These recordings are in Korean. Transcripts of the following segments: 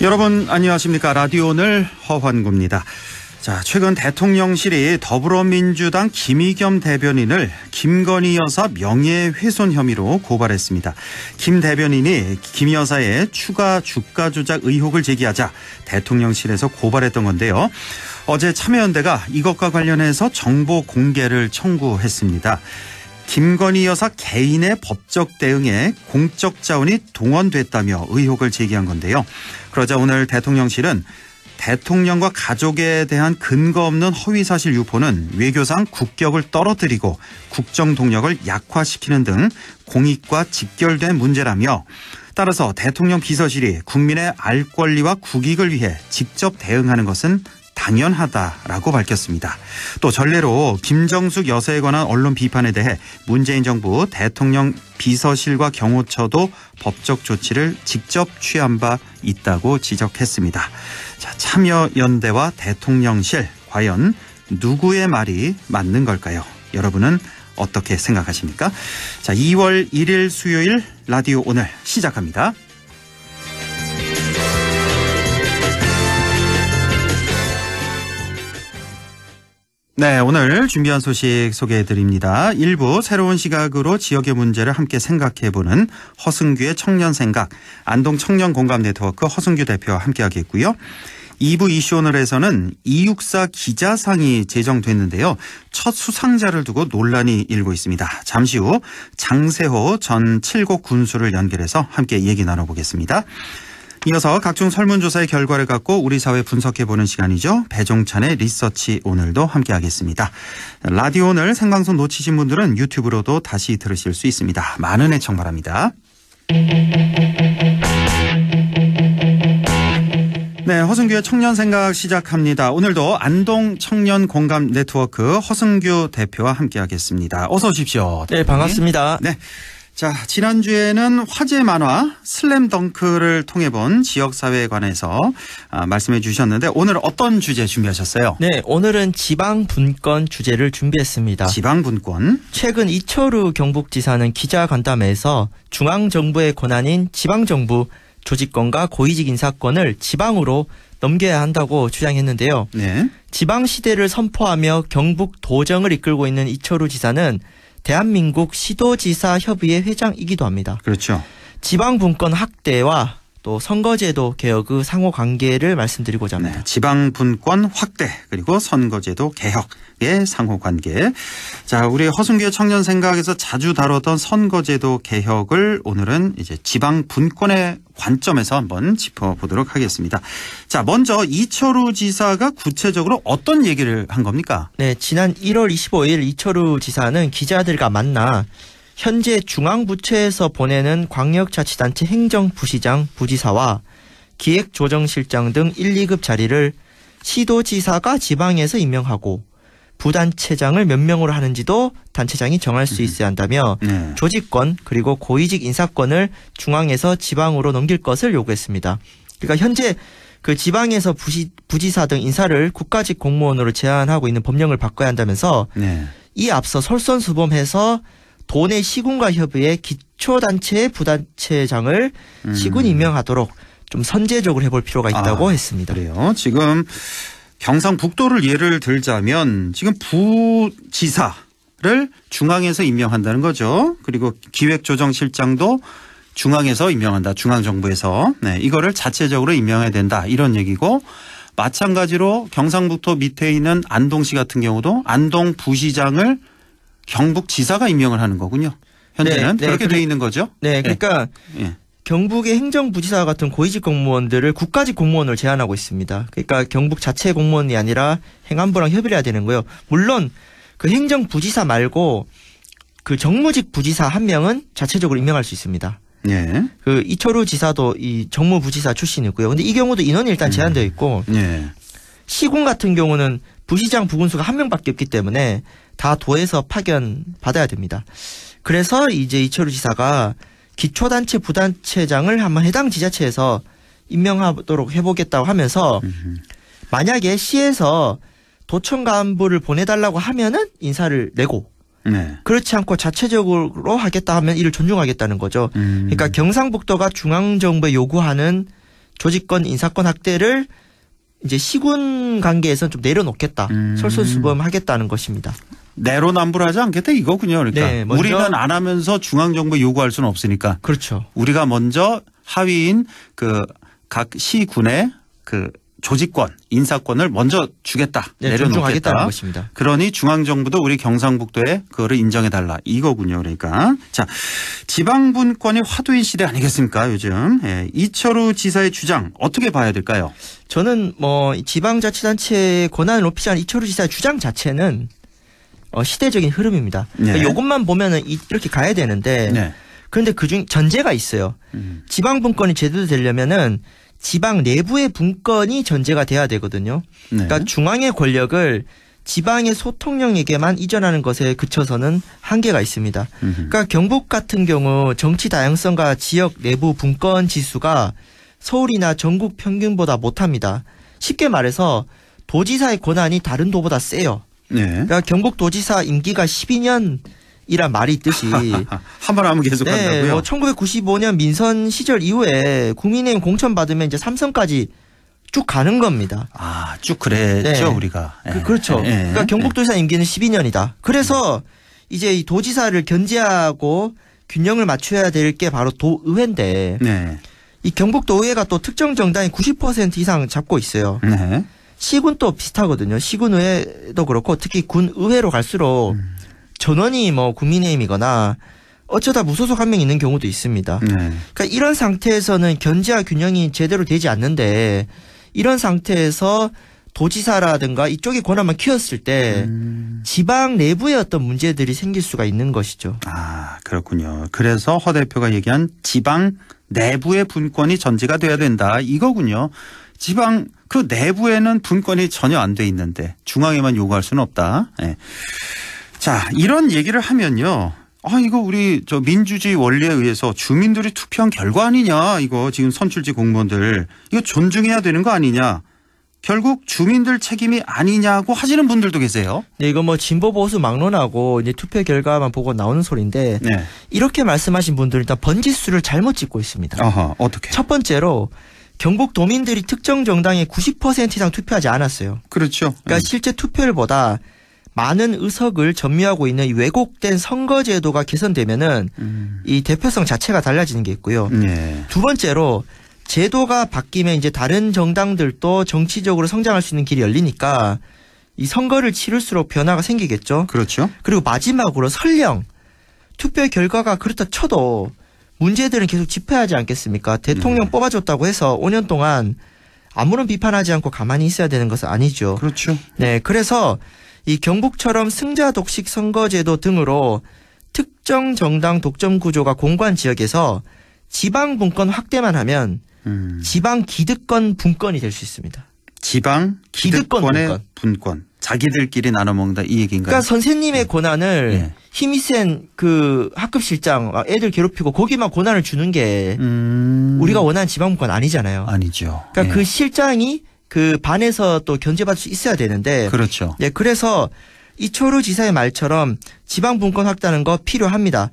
여러분 안녕하십니까. 라디오 오늘 허환구입니다. 자, 최근 대통령실이 더불어민주당 김의겸 대변인을 김건희 여사 명예훼손 혐의로 고발했습니다. 김 대변인이 김 여사의 추가 주가 조작 의혹을 제기하자 대통령실에서 고발했던 건데요. 어제 참여연대가 이것과 관련해서 정보 공개를 청구했습니다. 김건희 여사 개인의 법적 대응에 공적 자원이 동원됐다며 의혹을 제기한 건데요. 그러자 오늘 대통령실은 대통령과 가족에 대한 근거 없는 허위사실 유포는 외교상 국격을 떨어뜨리고 국정 동력을 약화시키는 등 공익과 직결된 문제라며, 따라서 대통령 비서실이 국민의 알 권리와 국익을 위해 직접 대응하는 것은 당연하다라고 밝혔습니다. 또 전례로 김정숙 여사에 관한 언론 비판에 대해 문재인 정부 대통령 비서실과 경호처도 법적 조치를 직접 취한 바 있다고 지적했습니다. 자, 참여연대와 대통령실, 과연 누구의 말이 맞는 걸까요? 여러분은 어떻게 생각하십니까? 자, 2월 1일 수요일 라디오 오늘 시작합니다. 네, 오늘 준비한 소식 소개해드립니다. 1부 새로운 시각으로 지역의 문제를 함께 생각해보는 허승규의 청년생각, 안동 청년공감네트워크 허승규 대표와 함께하겠고요. 2부 이슈 오늘에서는 264 기자상이 제정됐는데요. 첫 수상자를 두고 논란이 일고 있습니다. 잠시 후 장세호 전 칠곡 군수를 연결해서 함께 얘기 나눠보겠습니다. 이어서 각종 설문조사의 결과를 갖고 우리 사회 분석해보는 시간이죠. 배종찬의 리서치 오늘도 함께하겠습니다. 라디오 오늘 생방송 놓치신 분들은 유튜브로도 다시 들으실 수 있습니다. 많은 애청 바랍니다. 네, 허승규의 청년생각 시작합니다. 오늘도 안동 청년공감네트워크 허승규 대표와 함께하겠습니다. 어서 오십시오. 네, 반갑습니다. 네. 자, 지난주에는 화제 만화 슬램덩크를 통해 본 지역사회에 관해서 말씀해 주셨는데 오늘 어떤 주제 준비하셨어요? 네, 오늘은 지방분권 주제를 준비했습니다. 지방분권. 최근 이철우 경북지사는 기자간담회에서 중앙정부의 권한인 지방정부 조직권과 고위직 인사권을 지방으로 넘겨야 한다고 주장했는데요. 네. 지방시대를 선포하며 경북 도정을 이끌고 있는 이철우 지사는 대한민국 시도지사 협의회 회장이기도 합니다. 그렇죠. 지방분권 확대와 또 선거제도 개혁의 상호관계를 말씀드리고자 합니다. 네, 지방분권 확대 그리고 선거제도 개혁의 상호관계. 자, 우리 허승규의 청년생각에서 자주 다뤘던 선거제도 개혁을 오늘은 이제 지방분권의 관점에서 한번 짚어보도록 하겠습니다. 자, 먼저 이철우 지사가 구체적으로 어떤 얘기를 한 겁니까? 네, 지난 1월 25일 이철우 지사는 기자들과 만나 현재 중앙부처에서 보내는 광역자치단체 행정부시장, 부지사와 기획조정실장 등 1, 2급 자리를 시도지사가 지방에서 임명하고 부단체장을 몇 명으로 하는지도 단체장이 정할 수 있어야 한다며 조직권 그리고 고위직 인사권을 중앙에서 지방으로 넘길 것을 요구했습니다. 그러니까 현재 그 지방에서 부지사 등 인사를 국가직 공무원으로 제한하고 있는 법령을 바꿔야 한다면서 이 앞서 솔선수범해서 도내 시군과 협의회 기초단체의 부단체장을 시군 임명하도록 좀 선제적으로 해볼 필요가 있다고 했습니다. 그래요. 지금 경상북도를 예를 들자면 지금 부지사를 중앙에서 임명한다는 거죠. 그리고 기획조정실장도 중앙에서 임명한다. 중앙정부에서. 네, 이거를 자체적으로 임명해야 된다. 이런 얘기고, 마찬가지로 경상북도 밑에 있는 안동시 같은 경우도 안동 부시장을 경북지사가 임명을 하는 거군요. 현재는 그렇게 돼 있는 거죠. 네, 그러니까 경북의 행정부지사 같은 고위직 공무원들을 국가직 공무원으로 제한하고 있습니다. 그러니까 경북 자체 공무원이 아니라 행안부랑 협의를 해야 되는 거예요. 물론 그 행정부지사 말고 그 정무직 부지사 한 명은 자체적으로 임명할 수 있습니다. 네. 그 이철우 지사도 이 정무부지사 출신이고요. 근데 이 경우도 인원이 일단 제한되어 있고 시군 같은 경우는 부시장 부군수가 한 명밖에 없기 때문에 다 도에서 파견 받아야 됩니다. 그래서 이제 이철우 지사가 기초단체 부단체장을 한번 해당 지자체에서 임명하도록 해보겠다고 하면서 만약에 시에서 도청 간부를 보내달라고 하면은 인사를 내고 그렇지 않고 자체적으로 하겠다 하면 이를 존중하겠다는 거죠. 그러니까 경상북도가 중앙정부에 요구하는 조직권, 인사권 확대를 이제 시군 관계에서는 좀 내려놓겠다. 솔선수범하겠다는 것입니다. 내로남불하지 않겠다 이거군요. 그러니까 네, 먼저 우리는 안 하면서 중앙정부 요구할 수는 없으니까. 그렇죠. 우리가 먼저 하위인 그 각 시군의 그 조직권, 인사권을 먼저 주겠다. 네, 내려놓겠다. 존중하겠다는 것입니다. 그러니 중앙정부도 우리 경상북도에 그거를 인정해달라. 이거군요. 그러니까. 자, 지방분권이 화두인 시대 아니겠습니까 요즘. 예, 이철우 지사의 주장 어떻게 봐야 될까요? 저는 뭐 지방자치단체의 권한을 높이지 않은 이철우 지사의 주장 자체는 시대적인 흐름입니다. 네. 그러니까 이것만 보면은 이렇게 가야 되는데 네. 그런데 그중 전제가 있어요. 지방분권이 제대로 되려면은 지방 내부의 분권이 전제가 돼야 되거든요. 네. 그러니까 중앙의 권력을 지방의 소통령에게만 이전하는 것에 그쳐서는 한계가 있습니다. 그러니까 경북 같은 경우 정치 다양성과 지역 내부 분권 지수가 서울이나 전국 평균보다 못합니다. 쉽게 말해서 도지사의 권한이 다른 도보다 세요. 네. 그러니까 경북도지사 임기가 12년이란 말이 있듯이 한 번 하면 계속 네, 한다고요? 뭐 1995년 민선 시절 이후에 국민의힘 공천 받으면 이제 삼선까지 쭉 가는 겁니다. 아, 쭉 그랬죠, 네. 우리가. 예. 그렇죠. 예. 그러니까 경북도지사 임기는 12년이다. 그래서 이제 이 도지사를 견제하고 균형을 맞춰야 될 게 바로 도의회인데 네. 이 경북도의회가 또 특정 정당이 90% 이상 잡고 있어요. 네. 시군도 비슷하거든요. 시군의회도 그렇고 특히 군의회로 갈수록 전원이 뭐 국민의힘이거나 어쩌다 무소속 한 명 있는 경우도 있습니다. 네. 그러니까 이런 상태에서는 견제와 균형이 제대로 되지 않는데 이런 상태에서 도지사라든가 이쪽의 권한만 키웠을 때 지방 내부의 어떤 문제들이 생길 수가 있는 것이죠. 아, 그렇군요. 그래서 허 대표가 얘기한 지방 내부의 분권이 전제가 돼야 된다. 이거군요. 지방 그 내부에는 분권이 전혀 안 돼 있는데 중앙에만 요구할 수는 없다. 예. 자, 이런 얘기를 하면요. 아, 이거 우리 저 민주주의 원리에 의해서 주민들이 투표한 결과 아니냐. 이거 지금 선출직 공무원들 이거 존중해야 되는 거 아니냐. 결국 주민들 책임이 아니냐고 하시는 분들도 계세요. 네, 이거 뭐 진보 보수 막론하고 이제 투표 결과만 보고 나오는 소리인데 네. 이렇게 말씀하신 분들은 일단 번지수를 잘못 찍고 있습니다. 어허, 어떻게? 첫 번째로 경북 도민들이 특정 정당에 90% 이상 투표하지 않았어요. 그렇죠. 그러니까 실제 투표율보다 많은 의석을 점유하고 있는 이 왜곡된 선거제도가 개선되면은 이 대표성 자체가 달라지는 게 있고요. 네. 두 번째로 제도가 바뀌면 이제 다른 정당들도 정치적으로 성장할 수 있는 길이 열리니까 이 선거를 치를수록 변화가 생기겠죠. 그렇죠. 그리고 마지막으로 설령 투표 결과가 그렇다 쳐도 문제들은 계속 짚어야지 않겠습니까? 대통령 뽑아줬다고 해서 5년 동안 아무런 비판하지 않고 가만히 있어야 되는 것은 아니죠. 그렇죠. 네, 그래서 이 경북처럼 승자 독식 선거제도 등으로 특정 정당 독점 구조가 공고한 지역에서 지방 분권 확대만 하면 지방 기득권 분권이 될 수 있습니다. 지방 기득권의 분권. 자기들끼리 나눠 먹는다 이 얘기인가요? 그러니까 선생님의 권한을 네. 힘이 센 그 학급실장 애들 괴롭히고 거기만 권한을 주는 게 우리가 원하는 지방 분권 아니잖아요. 아니죠. 그러니까 예. 그 실장이 그 반에서 또 견제받을 수 있어야 되는데 그렇죠. 네, 그래서 이철우 지사의 말처럼 지방 분권 확대하는 거 필요합니다.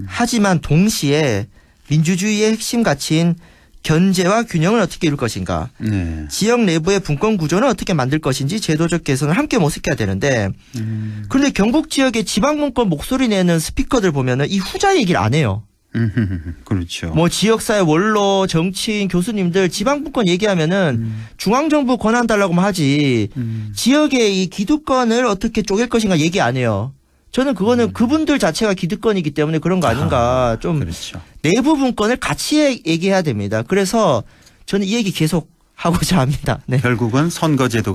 하지만 동시에 민주주의의 핵심 가치인 견제와 균형을 어떻게 이룰 것인가. 네. 지역 내부의 분권 구조는 어떻게 만들 것인지 제도적 개선을 함께 모색해야 되는데 그런데 경북 지역의 지방 분권 목소리 내는 스피커들 보면은 이 후자 얘기를 안 해요. 그렇죠. 뭐 지역사회 원로 정치인 교수님들 지방 분권 얘기하면은 중앙정부 권한 달라고만 하지 지역의 이 기득권을 어떻게 쪼갤 것인가 얘기 안 해요. 저는 그거는 그분들 자체가 기득권이기 때문에 그런 거 아닌가. 좀 그렇죠. 내부 분권을 같이 얘기해야 됩니다. 그래서 저는 이 얘기 계속 하고자 합니다. 네. 결국은 선거제도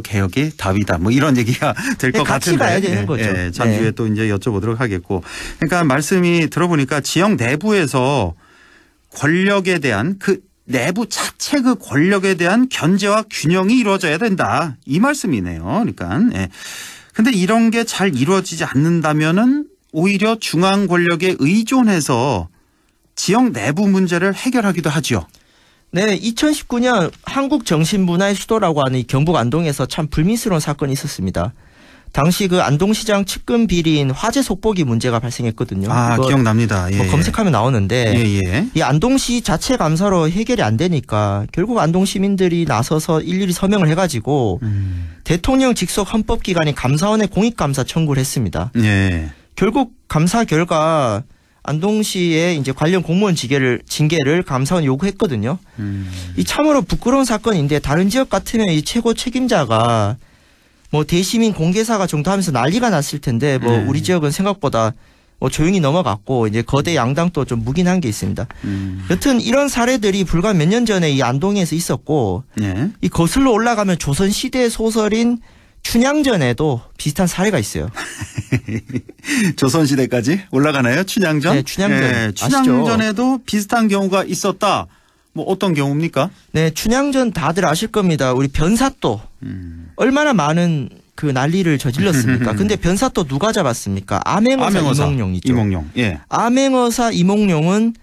개혁이 답이다. 뭐 이런 얘기가 될 것 같이 같은데. 가야 되는 거죠. 예, 잠시 후에 또 이제 여쭤보도록 하겠고. 그러니까 말씀이 들어보니까 지역 내부에서 권력에 대한 그 내부 자체 그 권력에 대한 견제와 균형이 이루어져야 된다. 이 말씀이네요. 그러니까. 예. 근데 이런 게 잘 이루어지지 않는다면은 오히려 중앙 권력에 의존해서 지역 내부 문제를 해결하기도 하죠. 네, 2019년 한국 정신문화의 수도라고 하는 이 경북 안동에서 참 불미스러운 사건이 있었습니다. 당시 그 안동시장 측근 비리인 화재 속보기 문제가 발생했거든요. 아, 기억납니다. 예. 뭐 검색하면 나오는데 예. 이 안동시 자체 감사로 해결이 안 되니까 결국 안동 시민들이 나서서 일일이 서명을 해가지고 대통령 직속 헌법기관인 감사원에 공익감사 청구를 했습니다. 예. 결국 감사 결과 안동시의 이제 관련 공무원 징계를 감사원이 요구했거든요. 이 참으로 부끄러운 사건인데 다른 지역 같으면 이 최고 책임자가 뭐 대시민 공개사가 정도 하면서 난리가 났을 텐데 뭐 우리 지역은 생각보다 뭐 조용히 넘어갔고 이제 거대 양당도 좀 묵인한 게 있습니다. 여튼 이런 사례들이 불과 몇 년 전에 이 안동에서 있었고 예. 이 거슬러 올라가면 조선시대 소설인 춘향전에도 비슷한 사례가 있어요. 조선시대까지 올라가나요? 춘향전? 네, 춘향전. 예, 춘향전에도 비슷한 경우가 있었다. 뭐 어떤 경우입니까? 네, 춘향전 다들 아실 겁니다. 우리 변사또. 얼마나 많은 그 난리를 저질렀습니까? 근데 변사또 누가 잡았습니까? 암행어사 이몽룡이죠. 이몽룡. 예. 암행어사 이몽룡은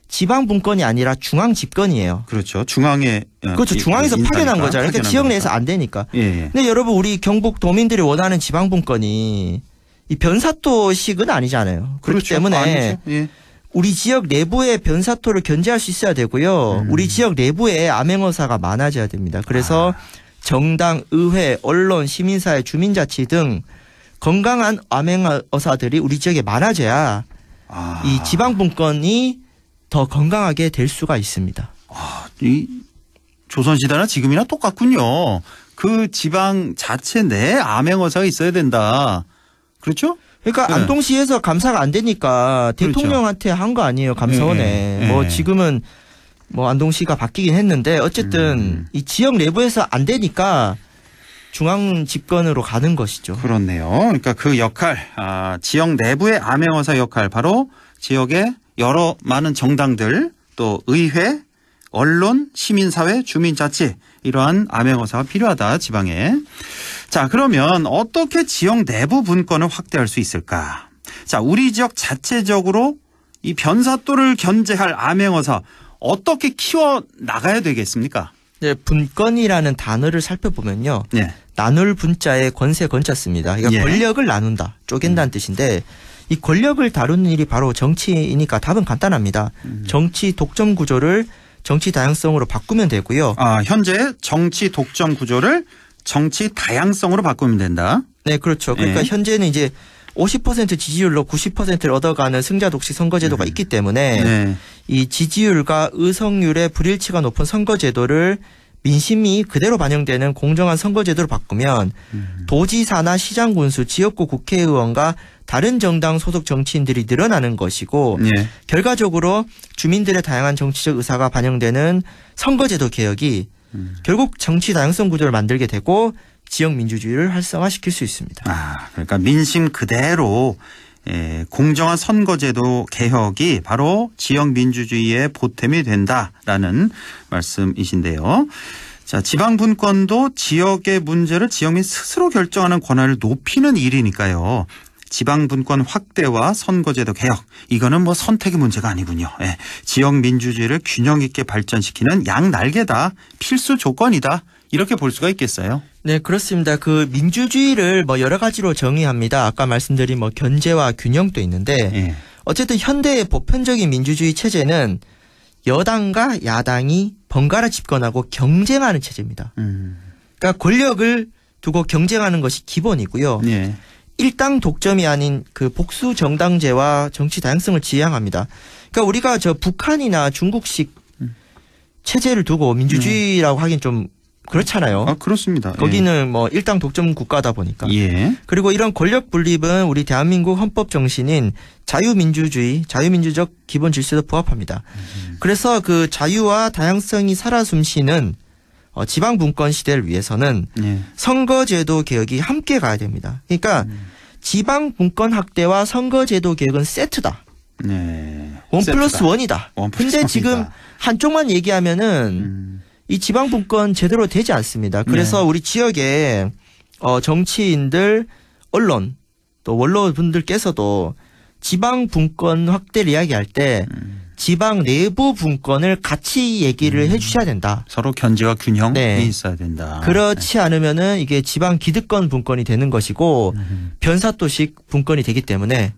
지방 분권이 아니라 중앙 집권이에요. 그렇죠. 중앙에. 그렇죠. 중앙에서 파견한 거잖아요. 그러니까 지역 내에서 안 되니까. 예. 근데 여러분 우리 경북 도민들이 원하는 지방 분권이 이 변사또식은 아니잖아요. 그렇기 그렇죠. 때문에 아니죠. 예. 우리 지역 내부의 변사토를 견제할 수 있어야 되고요. 우리 지역 내부에 암행어사가 많아져야 됩니다. 그래서 정당, 의회, 언론, 시민사회, 주민자치 등 건강한 암행어사들이 우리 지역에 많아져야 이 지방분권이 더 건강하게 될 수가 있습니다. 이 조선시대나 지금이나 똑같군요. 그 지방 자체 내에 암행어사가 있어야 된다. 그렇죠? 그러니까 네. 안동시에서 감사가 안 되니까 대통령한테 한 거 아니에요. 감사원에. 뭐 지금은 뭐 안동시가 바뀌긴 했는데 어쨌든 이 지역 내부에서 안 되니까 중앙 집권으로 가는 것이죠. 그렇네요. 그러니까 그 역할, 지역 내부의 암행어사 역할, 바로 지역의 여러 많은 정당들, 또 의회, 언론, 시민사회, 주민자치, 이러한 암행어사가 필요하다, 지방에. 자, 그러면 어떻게 지역 내부 분권을 확대할 수 있을까? 자, 우리 지역 자체적으로 이 변사또를 견제할 암행어사 어떻게 키워 나가야 되겠습니까? 네, 분권이라는 단어를 살펴보면요. 네. 나눌 분자에 권세 건자 씁니다. 그러니까 예. 권력을 나눈다, 쪼갠다는 뜻인데 이 권력을 다루는 일이 바로 정치이니까 답은 간단합니다. 정치 독점 구조를 정치 다양성으로 바꾸면 되고요. 현재 정치 독점 구조를 정치 다양성으로 바꾸면 된다. 네, 그렇죠. 그러니까 네. 현재는 이제 50% 지지율로 90%를 얻어가는 승자 독식 선거제도가 있기 때문에 네. 이 지지율과 의석률의 불일치가 높은 선거제도를 민심이 그대로 반영되는 공정한 선거제도로 바꾸면 도지사나 시장군수, 지역구 국회의원과 다른 정당 소속 정치인들이 늘어나는 것이고 네. 결과적으로 주민들의 다양한 정치적 의사가 반영되는 선거제도 개혁이 결국 정치 다양성 구조를 만들게 되고 지역 민주주의를 활성화시킬 수 있습니다. 그러니까 민심 그대로 공정한 선거제도 개혁이 바로 지역 민주주의의 보탬이 된다라는 말씀이신데요. 자, 지방 분권도 지역의 문제를 지역민 스스로 결정하는 권한을 높이는 일이니까요. 지방 분권 확대와 선거제도 개혁, 이거는 뭐 선택의 문제가 아니군요. 지역 민주주의를 균형 있게 발전시키는 양날개다, 필수 조건이다, 이렇게 볼 수가 있겠어요. 네, 그렇습니다. 그 민주주의를 뭐 여러 가지로 정의합니다. 아까 말씀드린 뭐 견제와 균형도 있는데 예. 어쨌든 현대의 보편적인 민주주의 체제는 여당과 야당이 번갈아 집권하고 경쟁하는 체제입니다. 그러니까 권력을 두고 경쟁하는 것이 기본이고요. 예. 일당 독점이 아닌 그 복수 정당제와 정치 다양성을 지향합니다. 그러니까 우리가 저 북한이나 중국식 체제를 두고 민주주의라고 하긴 좀 그렇잖아요. 그렇습니다. 거기는 뭐 일당 독점 국가다 보니까. 예. 그리고 이런 권력 분립은 우리 대한민국 헌법 정신인 자유민주주의, 자유민주적 기본 질서에 부합합니다. 그래서 그 자유와 다양성이 살아 숨쉬는 지방 분권 시대를 위해서는 예. 선거제도 개혁이 함께 가야 됩니다. 그러니까 지방 분권 확대와 선거제도 개혁은 세트다. 네. 1+1이다. 근데 지금 한쪽만 얘기하면은 이 지방 분권 제대로 되지 않습니다. 그래서 우리 지역에 정치인들, 언론, 또 원로분들께서도 지방 분권 확대를 이야기할 때 지방 내부 분권을 같이 얘기를 해주셔야 된다. 서로 견제와 균형이 네. 있어야 된다. 그렇지 않으면은 이게 지방 기득권 분권이 되는 것이고 변사도식 분권이 되기 때문에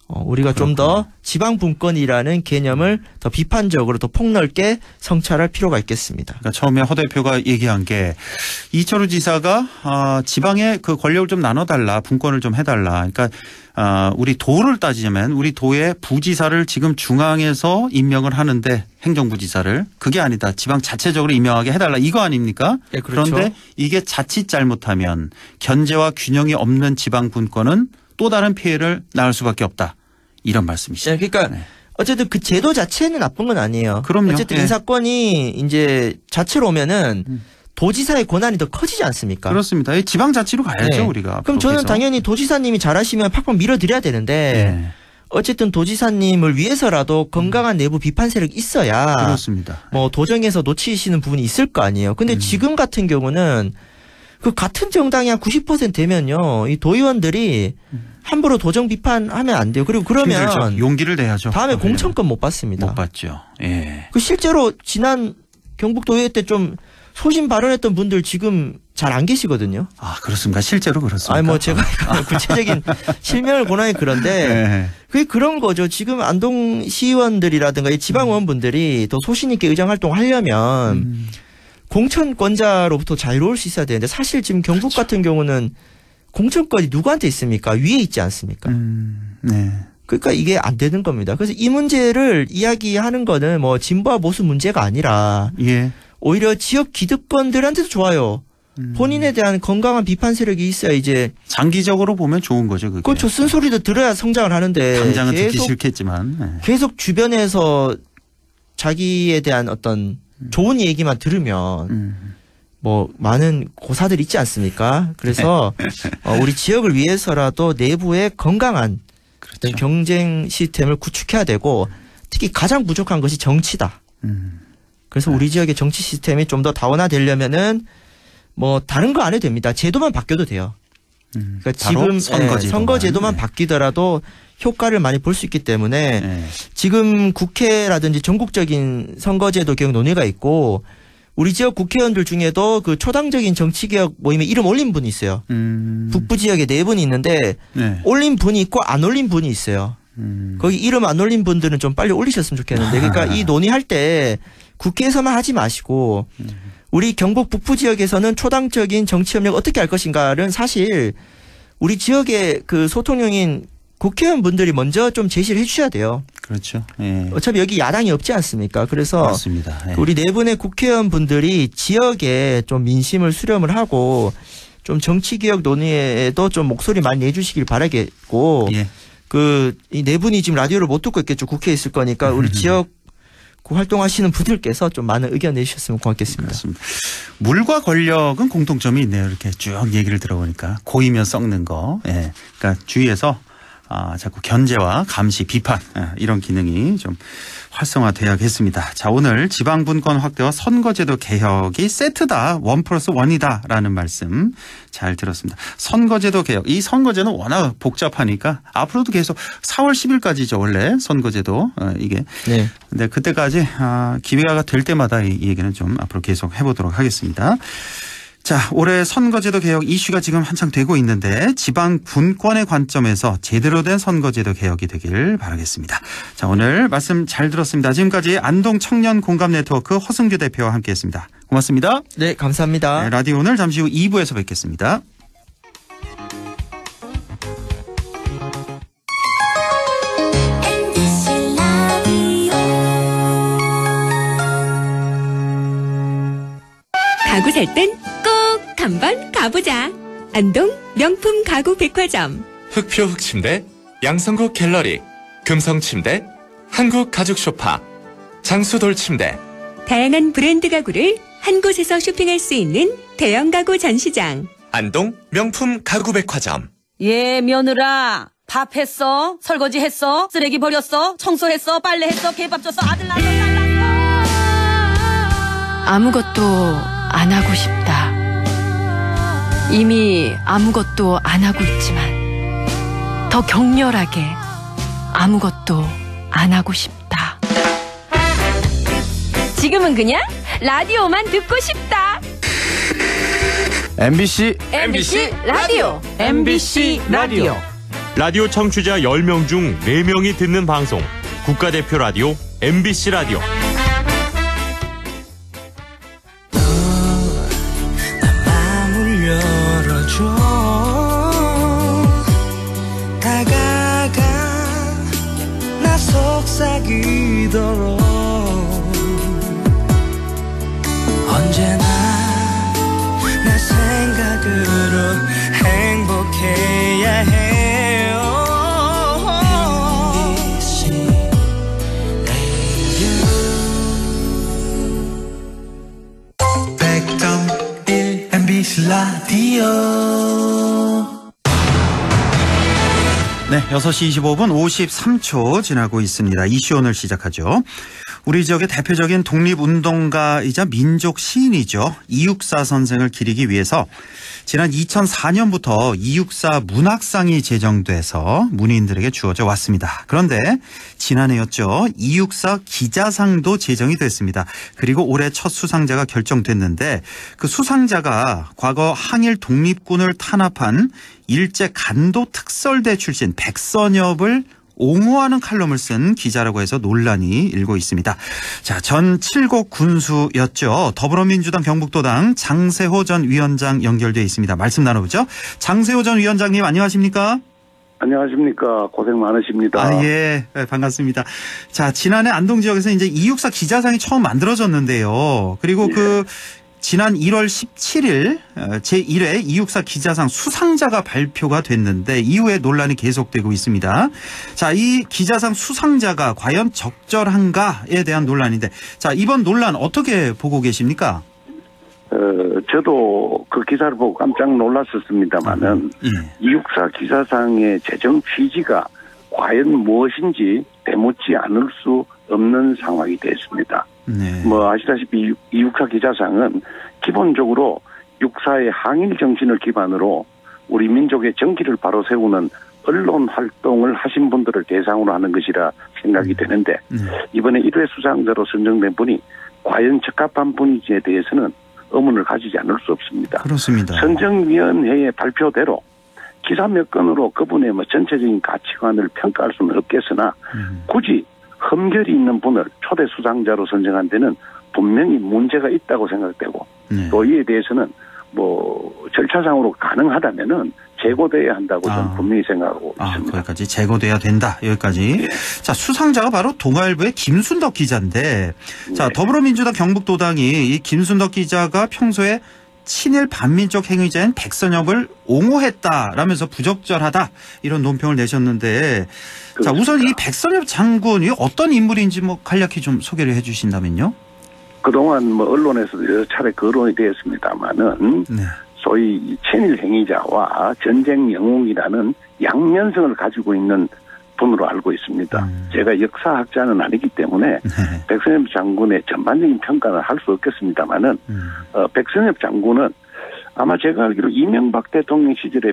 우리가 좀 더 지방 분권이라는 개념을 더 비판적으로 더 폭넓게 성찰할 필요가 있겠습니다. 그러니까 처음에 허 대표가 얘기한 게 이철우 지사가 지방의 그 권력을 좀 나눠달라, 분권을 좀 해달라. 그러니까 우리 도를 따지자면 우리 도의 부지사를 지금 중앙에서 임명을 하는데 행정부지사를 그게 아니다. 지방 자체적으로 임명하게 해달라 이거 아닙니까? 네, 그렇죠. 그런데 이게 자칫 잘못하면 견제와 균형이 없는 지방 분권은 또 다른 피해를 낳을 수밖에 없다. 이런 말씀이시죠. 네, 그러니까 네. 어쨌든 그 제도 자체는 나쁜 건 아니에요. 그럼요. 어쨌든 예. 인사권이 이제 자체로 오면은 도지사의 권한이 더 커지지 않습니까? 그렇습니다. 이 지방 자치로 가야죠 네. 우리가. 그럼 저는 계속. 당연히 도지사님이 잘하시면 팍팍 밀어드려야 되는데 네. 어쨌든 도지사님을 위해서라도 건강한 내부 비판 세력이 있어야 그렇습니다. 뭐 도정에서 놓치시는 부분이 있을 거 아니에요. 근데 지금 같은 경우는 그 같은 정당이 한 90% 되면요. 이 도의원들이 함부로 도정 비판하면 안 돼요. 그리고 그러면 힘들죠. 용기를 내야죠. 다음에 거기는. 공천권 못 받습니다. 못 받죠. 예. 그 실제로 지난 경북도의회 때 좀 소신 발언했던 분들 지금 잘 안 계시거든요. 아 그렇습니까? 실제로 그렇습니까? 아니 뭐 제가 구체적인 실명을 권하기 그런데 네. 그게 그런 거죠. 지금 안동 시의원들이라든가 이 지방의원분들이 더 소신 있게 의정 활동하려면 공천권자로부터 자유로울 수 있어야 되는데 사실 지금 경북 같은 경우는 공천권이 누구한테 있습니까? 위에 있지 않습니까? 네. 그러니까 이게 안 되는 겁니다. 그래서 이 문제를 이야기하는 거는 뭐 진보와 보수 문제가 아니라 예. 오히려 지역 기득권들한테도 좋아요. 본인에 대한 건강한 비판 세력이 있어야 이제 장기적으로 보면 좋은 거죠. 그게. 그렇죠. 쓴소리도 들어야 성장을 하는데 당장은 듣기 계속 싫겠지만. 네. 계속 주변에서 자기에 대한 어떤 좋은 얘기만 들으면 뭐 많은 고사들 있지 않습니까? 그래서 우리 지역을 위해서라도 내부에 건강한 어떤 그렇죠. 경쟁 시스템을 구축해야 되고 특히 가장 부족한 것이 정치다. 그래서 우리 지역의 정치 시스템이 좀 더 다원화되려면은 뭐 다른 거 안 해도 됩니다. 제도만 바뀌어도 돼요. 그러니까 지금 선거제도만 네. 바뀌더라도 효과를 많이 볼 수 있기 때문에 네. 지금 국회라든지 전국적인 선거제도 개혁 논의가 있고 우리 지역 국회의원들 중에도 그 초당적인 정치개혁 모임에 이름 올린 분이 있어요. 북부 지역에 4분이 있는데 네. 올린 분이 있고 안 올린 분이 있어요. 거기 이름 안 올린 분들은 좀 빨리 올리셨으면 좋겠는데 그러니까 이 논의할 때 국회에서만 하지 마시고 우리 경북 북부 지역에서는 초당적인 정치 협력 어떻게 할 것인가는 사실 우리 지역의 그 소통령인 국회의원분들이 먼저 좀 제시를 해주셔야 돼요. 그렇죠. 예. 어차피 여기 야당이 없지 않습니까? 그래서 맞습니다. 예. 우리 4분의 국회의원분들이 지역에 좀 민심을 수렴을 하고 좀 정치개혁 논의에도 좀 목소리 많이 내주시길 바라겠고 예. 이 4분이 지금 라디오를 못 듣고 있겠죠. 국회에 있을 거니까 우리 지역 활동하시는 분들께서 좀 많은 의견 내주셨으면 고맙겠습니다. 그렇습니다. 물과 권력은 공통점이 있네요. 이렇게 쭉 얘기를 들어보니까 고이면 썩는 거. 예. 그러니까 주위에서 자꾸 견제와 감시, 비판 이런 기능이 좀 활성화돼야겠습니다. 자, 오늘 지방분권 확대와 선거제도 개혁이 세트다. 1+1이다라는 말씀 잘 들었습니다. 선거제도 개혁. 이 선거제는 워낙 복잡하니까 앞으로도 계속 4월 10일까지죠. 원래 선거제도 이게. 네. 근데 그때까지 기회가 될 때마다 이 얘기는 좀 앞으로 계속 해보도록 하겠습니다. 자, 올해 선거제도 개혁 이슈가 지금 한창 되고 있는데 지방 분권의 관점에서 제대로 된 선거제도 개혁이 되길 바라겠습니다. 자, 오늘 말씀 잘 들었습니다. 지금까지 안동 청년 공감 네트워크 허승규 대표와 함께했습니다. 고맙습니다. 네, 감사합니다. 네, 라디오 오늘 잠시 후 2부에서 뵙겠습니다. 가구 살 땐 꼭 한번 가보자. 안동 명품 가구 백화점. 흑표 흑침대, 양성국 갤러리, 금성침대, 한국 가죽 소파, 장수돌 침대. 다양한 브랜드 가구를 한 곳에서 쇼핑할 수 있는 대형 가구 전시장. 안동 명품 가구 백화점. 예, 며느라. 밥 했어? 설거지 했어? 쓰레기 버렸어? 청소했어? 빨래했어? 개밥 줬어? 아들 낳았어? 딸 낳았어? 아무것도 안 하고 싶다. 이미 아무것도 안 하고 있지만 더 격렬하게 아무것도 안 하고 싶다. 지금은 그냥 라디오만 듣고 싶다. MBC 라디오. MBC 라디오. 라디오 청취자 10명 중 4명이 듣는 방송. 국가대표 라디오 MBC 라디오. 마음을 열어줘. 다가가 나 속삭이도록 언제나 내 생각으로 행복해야 해요. MBC 라디오. 네, 6시 25분 53초 지나고 있습니다. 이슈 오늘 시작하죠. 우리 지역의 대표적인 독립운동가이자 민족 시인이죠. 이육사 선생을 기리기 위해서 지난 2004년부터 이육사 문학상이 제정돼서 문인들에게 주어져 왔습니다. 그런데 지난해였죠. 이육사 기자상도 제정이 됐습니다. 그리고 올해 첫 수상자가 결정됐는데 그 수상자가 과거 항일 독립군을 탄압한 일제 간도 특설대 출신 백선엽을 옹호하는 칼럼을 쓴 기자라고 해서 논란이 일고 있습니다. 자, 전 칠곡 군수였죠. 더불어민주당 경북도당 장세호 전 위원장 연결돼 있습니다. 말씀 나눠보죠. 장세호 전 위원장님 안녕하십니까? 안녕하십니까. 고생 많으십니다. 예, 반갑습니다. 자, 지난해 안동 지역에서 이제 이육사 기자상이 처음 만들어졌는데요. 그리고 지난 1월 17일 제1회 이육사 기자상 수상자가 발표가 됐는데 이후에 논란이 계속되고 있습니다. 자, 이 기자상 수상자가 과연 적절한가에 대한 논란인데, 자, 이번 논란 어떻게 보고 계십니까? 저도 그 기사를 보고 깜짝 놀랐었습니다만은 이육사 기자상의 제정 취지가 과연 무엇인지 되묻지 않을 수 없는 상황이 됐습니다. 네. 뭐 아시다시피 이육사 기자상은 기본적으로 육사의 항일 정신을 기반으로 우리 민족의 정기를 바로 세우는 언론 활동을 하신 분들을 대상으로 하는 것이라 생각이 되는데 이번에 1회 수상자로 선정된 분이 과연 적합한 분인지에 대해서는 의문을 가지지 않을 수 없습니다. 그렇습니다. 선정위원회의 발표대로 기사 몇 건으로 그분의 뭐 전체적인 가치관을 평가할 수는 없겠으나 굳이 흠결이 있는 분을 초대 수상자로 선정한 데는 분명히 문제가 있다고 생각되고 또 이에 대해서는 뭐 절차상으로 가능하다면은 제고돼야 한다고 저는 분명히 생각하고 있습니다. 거기까지 제고돼야 된다. 여기까지. 네. 자, 수상자가 바로 동아일보의 김순덕 기자인데, 자, 더불어민주당 경북도당이 이 김순덕 기자가 평소에 친일 반민족 행위자인 백선엽을 옹호했다라면서 부적절하다 이런 논평을 내셨는데, 자, 우선 이 백선엽 장군이 어떤 인물인지 뭐 간략히 좀 소개를 해주신다면요. 그동안 뭐 언론에서도 여러 차례 거론이 되었습니다만은 소위 친일 행위자와 전쟁 영웅이라는 양면성을 가지고 있는 분으로 알고 있습니다. 제가 역사학자는 아니기 때문에 백선엽 장군의 전반적인 평가는 할 수 없겠습니다만은 백선엽 장군은 아마 제가 알기로 이명박 대통령 시절에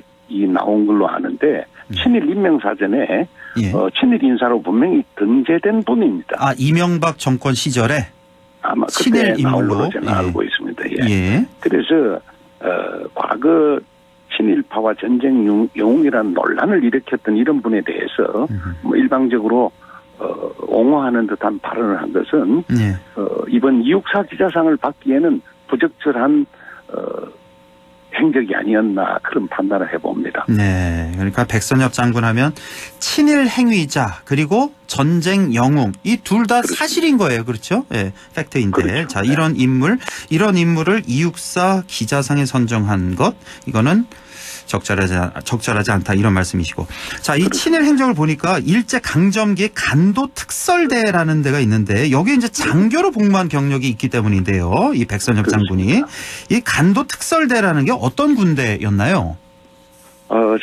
나온 걸로 아는데 친일 임명사전에 친일 인사로 분명히 등재된 분입니다. 아, 이명박 정권 시절에 아마 친일 그때 나온 인물로 걸로 제가 알고 있습니다. 그래서 과거 친일파와 전쟁 영웅이라는 논란을 일으켰던 이런 분에 대해서 뭐 일방적으로 옹호하는 듯한 발언을 한 것은 이번 이육사 기자상을 받기에는 부적절한 행적이 아니었나 그런 판단을 해봅니다. 네, 그러니까 백선엽 장군 하면 친일 행위자 그리고 전쟁 영웅 이 둘 다 사실인 거예요, 그렇죠? 예, 팩트인데 그렇죠. 자 이런 인물을 이육사 기자상에 선정한 것 이거는 적절하지 않다 이런 말씀이시고 자 이 친일 행적을 보니까 일제 강점기의 간도 특설대라는 데가 있는데 여기에 이제 장교로 복무한 경력이 있기 때문인데요. 이 백선엽 장군이 이 간도 특설대라는 게 어떤 군대였나요?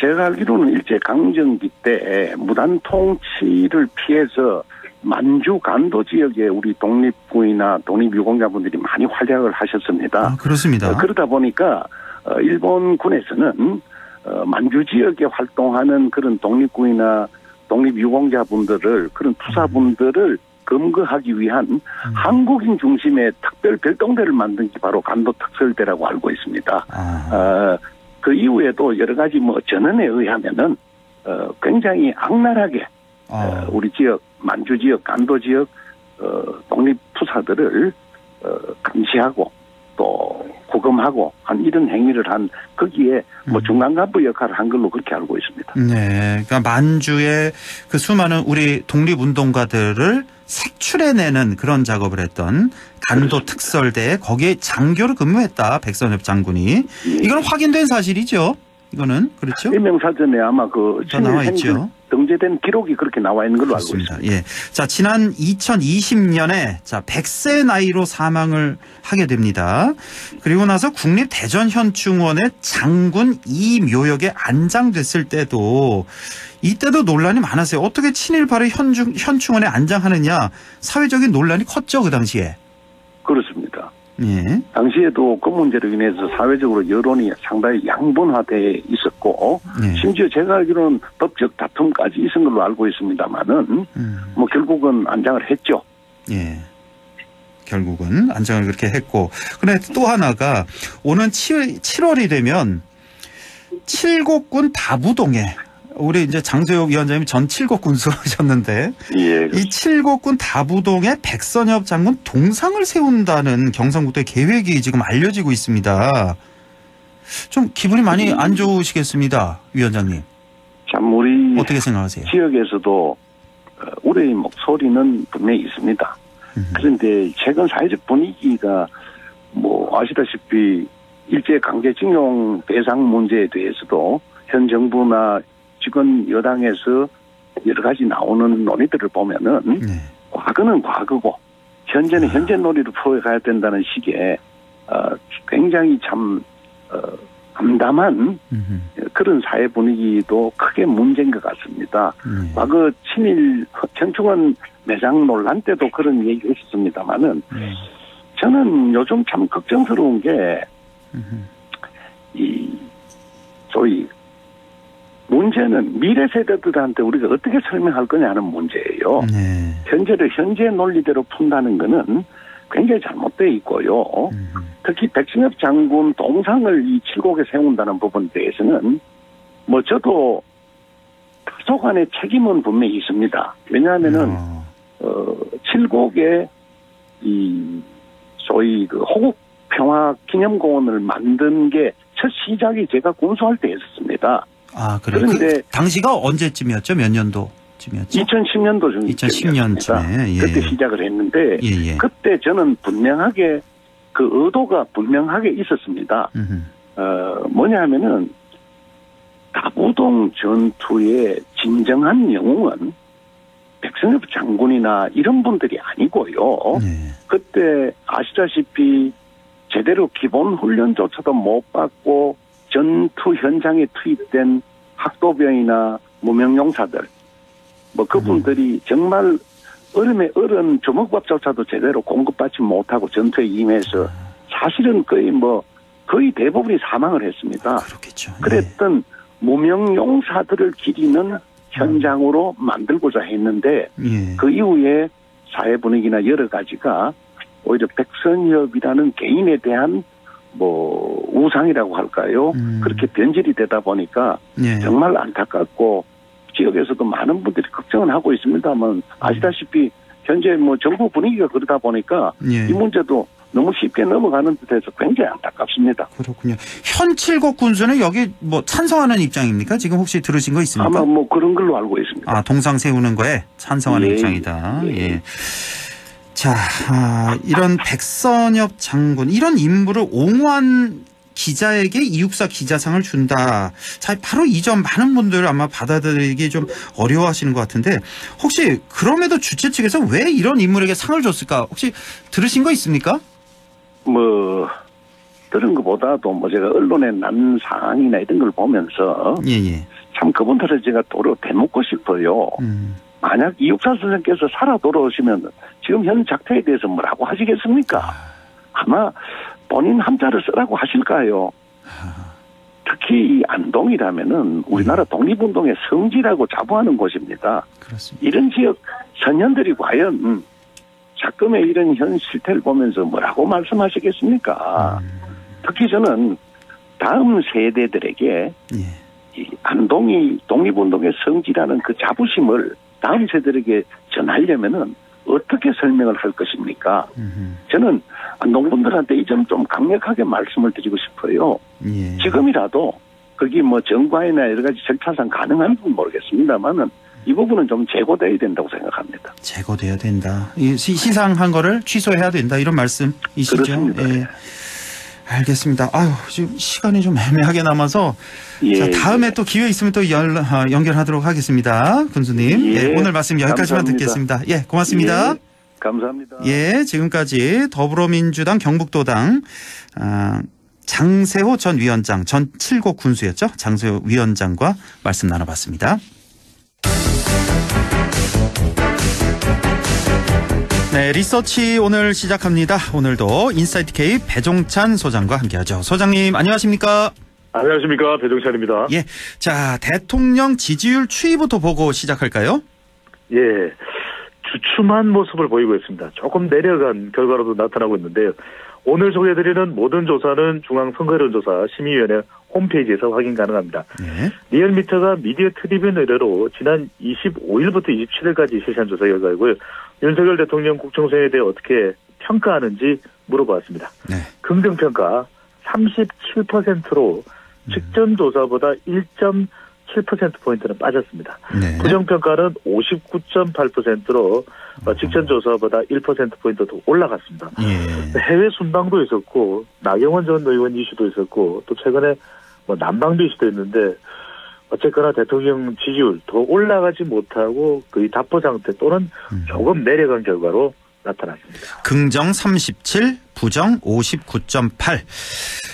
제가 알기로는 일제 강점기 때 무단 통치를 피해서 만주 간도 지역에 우리 독립군이나 독립유공자분들이 많이 활약을 하셨습니다. 그렇습니다. 그러다 보니까 일본군에서는 만주 지역에 활동하는 그런 독립군이나 독립유공자분들을 그런 투사분들을 검거하기 위한 한국인 중심의 특별 별동대를 만든 게 바로 간도 특설대라고 알고 있습니다. 그 이후에도 여러 가지 뭐 전언에 의하면은 굉장히 악랄하게 우리 지역 만주 지역 간도 지역 독립 투사들을 감시하고 또 구금하고 한 이런 행위를 한 거기에 뭐 중간 간부 역할을 한 걸로 그렇게 알고 있습니다. 네, 그러니까 만주의 그 수많은 우리 독립운동가들을 색출해내는 그런 작업을 했던 간도 특설대에 거기에 장교로 근무했다 백선엽 장군이 이건 확인된 사실이죠. 이거는 그렇죠? 해명사전에 아마 그 나와 있죠. 등재된 기록이 그렇게 나와 있는 걸로 알고 있습니다. 예. 자, 지난 2020년에 100세 나이로 사망을 하게 됩니다. 그리고 나서 국립대전현충원의 장군 이묘역에 안장됐을 때도 이때도 논란이 많았어요. 어떻게 친일파를 현충원에 안장하느냐. 사회적인 논란이 컸죠, 그 당시에. 그렇습니다. 예. 당시에도 그 문제로 인해서 사회적으로 여론이 상당히 양분화돼 있었고 심지어 제가 알기로는 법적 다툼까지 있은 걸로 알고 있습니다만은 뭐 결국은 안장을 했죠. 예. 결국은 안장을 그렇게 했고. 그런데 또 하나가 오는 7월이 되면 칠곡군 다부동에 우리 이제 장소혁 위원장님 전 칠곡 군수하셨는데 이 칠곡군 다부동에 백선엽 장군 동상을 세운다는 경상북도의 계획이 지금 알려지고 있습니다. 좀 기분이 많이 안 좋으시겠습니다, 위원장님. 참 우리 어떻게 생각하세요? 지역에서도 우려의 목소리는 분명히 있습니다. 그런데 최근 사회적 분위기가 뭐 아시다시피 일제 강제징용 배상 문제에 대해서도 현 정부나 지금 여당에서 여러 가지 나오는 논의들을 보면은 과거는 과거고 현재는 현재 논의를 풀어가야 된다는 식의 굉장히 참 암담한 그런 사회 분위기도 크게 문제인 것 같습니다. 과거 친일 현충원 매장 논란 때도 그런 얘기가 있었습니다만은 저는 요즘 참 걱정스러운 게 이 소위 문제는 미래 세대들한테 우리가 어떻게 설명할 거냐는 문제예요. 현재를 현재 논리대로 푼다는 거는 굉장히 잘못되어 있고요. 특히 백선엽 장군 동상을 이 칠곡에 세운다는 부분에 대해서는 뭐 저도 다소간의 책임은 분명히 있습니다. 왜냐하면은 칠곡에 이 소위 그 호국 평화 기념공원을 만든 게 첫 시작이 제가 군수할 때 했었습니다. 아, 그래요? 그런데 당시가 언제쯤이었죠? 몇 년도쯤이었죠? 2010년도 정도. 2010년쯤에. 그때 시작을 했는데 그때 저는 분명하게 그 의도가 분명하게 있었습니다. 뭐냐 하면은 다부동 전투의 진정한 영웅은 백선엽 장군이나 이런 분들이 아니고요. 그때 아시다시피 제대로 기본 훈련조차도 못 받고 전투 현장에 투입된 학도병이나 무명용사들, 뭐 그분들이 정말 얼음에 얼은 주먹밥조차도 제대로 공급받지 못하고 전투에 임해서 사실은 거의 대부분이 사망을 했습니다. 그렇겠죠. 그랬던 무명용사들을 기리는 현장으로 만들고자 했는데 그 이후에 사회 분위기나 여러 가지가 오히려 백선엽이라는 개인에 대한 뭐 우상이라고 할까요? 그렇게 변질이 되다 보니까 정말 안타깝고 지역에서도 많은 분들이 걱정을 하고 있습니다만 아시다시피 현재 뭐 정부 분위기가 그러다 보니까 이 문제도 너무 쉽게 넘어가는 듯해서 굉장히 안타깝습니다. 그렇군요. 현 칠곡 군수는 여기 뭐 찬성하는 입장입니까? 지금 혹시 들으신 거 있습니까? 아마 뭐 그런 걸로 알고 있습니다. 아, 동상 세우는 거에 찬성하는 입장이다. 예. 자, 이런 백선엽 장군, 이런 인물을 옹호한 기자에게 이육사 기자상을 준다. 자, 바로 이 점 많은 분들 아마 받아들이기 좀 어려워하시는 것 같은데 혹시 그럼에도 주최 측에서 왜 이런 인물에게 상을 줬을까? 혹시 들으신 거 있습니까? 뭐 들은 것보다도 뭐 제가 언론에 난 상황이나 이런 걸 보면서 참 그분들을 제가 도로 대묻고 싶어요. 만약 이육사 선생께서 살아 돌아오시면 지금 현 작태에 대해서 뭐라고 하시겠습니까? 아마 본인 함자를 쓰라고 하실까요? 특히 이 안동이라면은 우리나라 독립운동의 성지라고 자부하는 곳입니다. 그렇습니다. 이런 지역 선현들이 과연 작금의 이런 현 실태를 보면서 뭐라고 말씀하시겠습니까? 특히 저는 다음 세대들에게 이 안동이 독립운동의 성지라는 그 자부심을 다음 세대들에게 전하려면은 어떻게 설명을 할 것입니까? 저는 안동분들한테 이 점 좀 강력하게 말씀을 드리고 싶어요. 예. 지금이라도 거기 뭐 정과이나 여러 가지 절차상 가능한지 모르겠습니다만은 이 부분은 좀 제고돼야 된다고 생각합니다. 제고돼야 된다. 이 시상한 거를 취소해야 된다 이런 말씀이시죠? 그렇습니다. 예. 알겠습니다. 아유, 지금 시간이 좀 애매하게 남아서 예, 자, 다음에 또 기회 있으면 또 연결하도록 하겠습니다. 군수님. 예, 오늘 말씀 여기까지만 감사합니다. 듣겠습니다. 예, 고맙습니다. 예, 감사합니다. 예, 지금까지 더불어민주당 경북도당 장세호 전 위원장, 전 7고 군수였죠. 장세호 위원장과 말씀 나눠봤습니다. 네, 리서치 오늘 시작합니다. 오늘도 인사이트 K 배종찬 소장과 함께하죠. 소장님 안녕하십니까? 안녕하십니까, 배종찬입니다. 예, 자 대통령 지지율 추이부터 보고 시작할까요? 예, 주춤한 모습을 보이고 있습니다. 조금 내려간 결과로도 나타나고 있는데요. 오늘 소개해드리는 모든 조사는 중앙선거여론조사 심의위원회 홈페이지에서 확인 가능합니다. 네. 리얼미터가 미디어 트리뷴 의뢰로 지난 25일부터 27일까지 실시한 조사 결과이고요. 윤석열 대통령 국정수행에 대해 어떻게 평가하는지 물어보았습니다. 네. 긍정평가 37%로 직전 조사보다 1.7%포인트는 빠졌습니다. 네. 부정평가는 59.8%로 직전 조사보다 1%포인트 더 올라갔습니다. 예. 해외 순방도 있었고 나경원 전 의원 이슈도 있었고 또 최근에 뭐 난방비 이슈도 있는데 어쨌거나 대통령 지지율 더 올라가지 못하고 거의 답보 상태 또는 조금 내려간 결과로 나타났습니다. 긍정 37, 부정 59.8.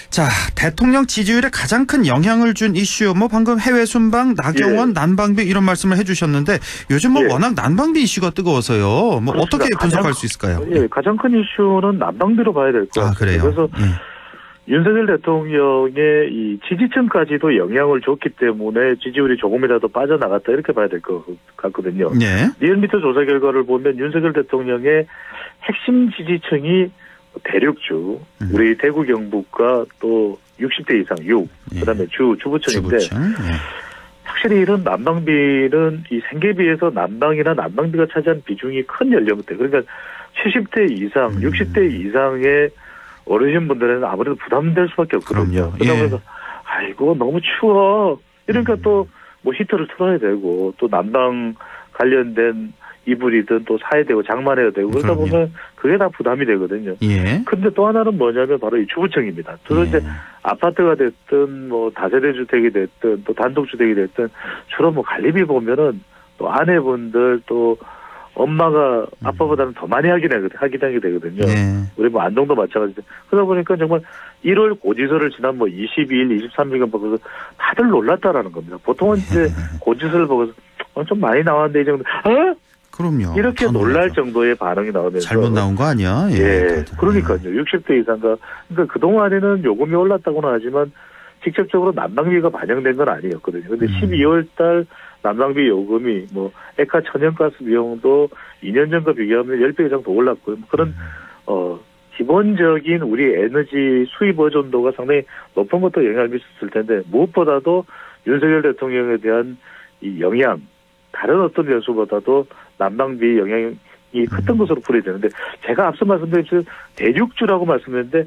자, 대통령 지지율에 가장 큰 영향을 준 이슈, 뭐 방금 해외 순방, 나경원, 난방비 이런 말씀을 해주셨는데 요즘 뭐 워낙 난방비 이슈가 뜨거워서요. 뭐 그렇습니다. 어떻게 분석할 수 있을까요? 예, 가장 큰 이슈는 난방비로 봐야 될 것 같아요. 그래요? 그래서 윤석열 대통령의 이 지지층까지도 영향을 줬기 때문에 지지율이 조금이라도 빠져나갔다 이렇게 봐야 될 것 같거든요. 네. 리얼미터 조사 결과를 보면 윤석열 대통령의 핵심 지지층이 대륙주, 우리 대구 경북과 또 60대 이상 6, 그다음에 주부층인데 확실히 이런 난방비는 이 생계비에서 난방이나 난방비가 차지한 비중이 큰 연령대, 그러니까 70대 이상, 60대 이상의 어르신분들은 아무래도 부담될 수밖에 없거든요. 그러면서 아이고 너무 추워. 이러니까 또 뭐 히터를 틀어야 되고 또 난방 관련된 이불이든 또 사야 되고 장만해야 되고 그러다 보면 그게 다 부담이 되거든요. 예. 근데 또 하나는 뭐냐면 바로 이 주부층입니다. 주로 이제 아파트가 됐든 뭐 다세대 주택이 됐든 또 단독 주택이 됐든 주로 뭐 관리비 보면은 또 아내분들 또 엄마가 아빠보다는 더 많이 하게 되거든요. 우리 뭐 안동도 마찬가지죠. 그러다 보니까 정말 1월 고지서를 지난 뭐 22일, 23일간 보고서 다들 놀랐다라는 겁니다. 보통은 이제 고지서를 보고서 좀 많이 나왔는데 이 정도, 그럼요. 이렇게 놀랄 정도의 반응이 나오면서. 잘못 나온 거 아니야? 예. 그러니까요. 60대 이상가. 그러니까 그동안에는 요금이 올랐다고는 하지만 직접적으로 난방비가 반영된 건 아니었거든요. 근데 12월 달 난방비 요금이 뭐 액화 천연가스 비용도 2년 전과 비교하면 10배 이상 더 올랐고요. 그런 기본적인 우리 에너지 수입 의존도가 상당히 높은 것도 영향을 미쳤을 텐데 무엇보다도 윤석열 대통령에 대한 이 영향, 다른 어떤 변수보다도 난방비 영향이 컸던 것으로 풀이되는데 제가 앞서 말씀드린 대륙주라고 말씀드렸는데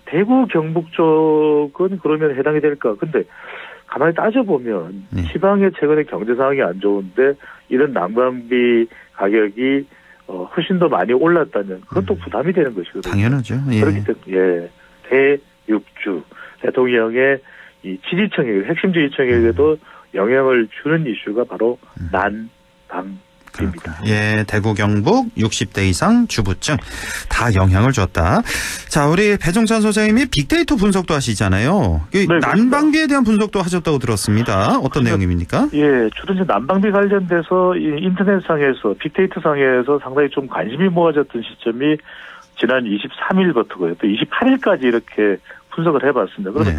대구 경북 쪽은 그러면 해당이 될까? 근데 가만히 따져보면 지방의 최근에 경제 상황이 안 좋은데 이런 난방비 가격이 훨씬 더 많이 올랐다면 그건 또 부담이 되는 것이거든요. 당연하죠. 예. 그렇기 때문에 대육주 대통령의 이 지지층에게 핵심 지지층에게도 영향을 주는 이슈가 바로 난방비입니다. 예, 대구 경북 60대 이상 주부층 다 영향을 줬다. 자, 우리 배종찬 소장님이 빅데이터 분석도 하시잖아요. 난방비에 대한 분석도 하셨다고 들었습니다. 어떤 내용입니까? 예, 주로 이제 난방비 관련돼서 인터넷상에서 빅데이터 상에서 상당히 좀 관심이 모아졌던 시점이 지난 23일부터고요. 또 28일까지 이렇게 분석을 해봤습니다. 그러면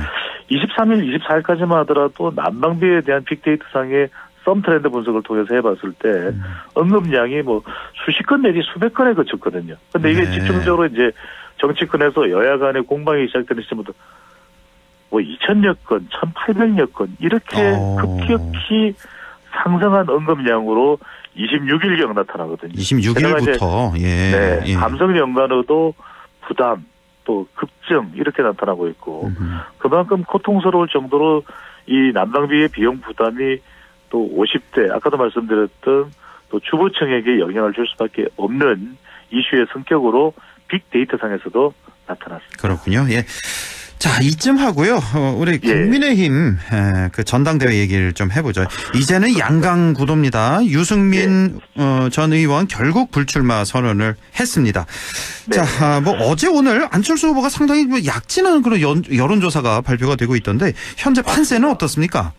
23일, 24일까지만 하더라도 난방비에 대한 빅데이터 상의 썸 트렌드 분석을 통해서 해봤을 때 언급량이 뭐 수십 건 내지 수백 건에 그쳤거든요. 근데 이게 네. 집중적으로 이제 정치권에서 여야 간의 공방이 시작되는 시점부터 뭐 2,000여 건, 1,800여 건 이렇게 급격히 상승한 언급량으로 26일경 나타나거든요. 26일부터 예. 네, 예. 감성 연관어도 부담 또 급증 이렇게 나타나고 있고 그만큼 고통스러울 정도로 이 난방비의 비용 부담이 또 50대 아까도 말씀드렸던 또 주부층에게 영향을 줄 수밖에 없는 이슈의 성격으로 빅데이터 상에서도 나타났습니다. 그렇군요. 예. 자, 이쯤 하고요. 우리 국민의힘 그 전당대회 얘기를 좀 해보죠. 이제는 양강 구도입니다. 유승민 전 의원 결국 불출마 선언을 했습니다. 자, 뭐 어제 오늘 안철수 후보가 상당히 뭐 약진한 그런 여론조사가 발표가 되고 있던데 현재 판세는 어떻습니까?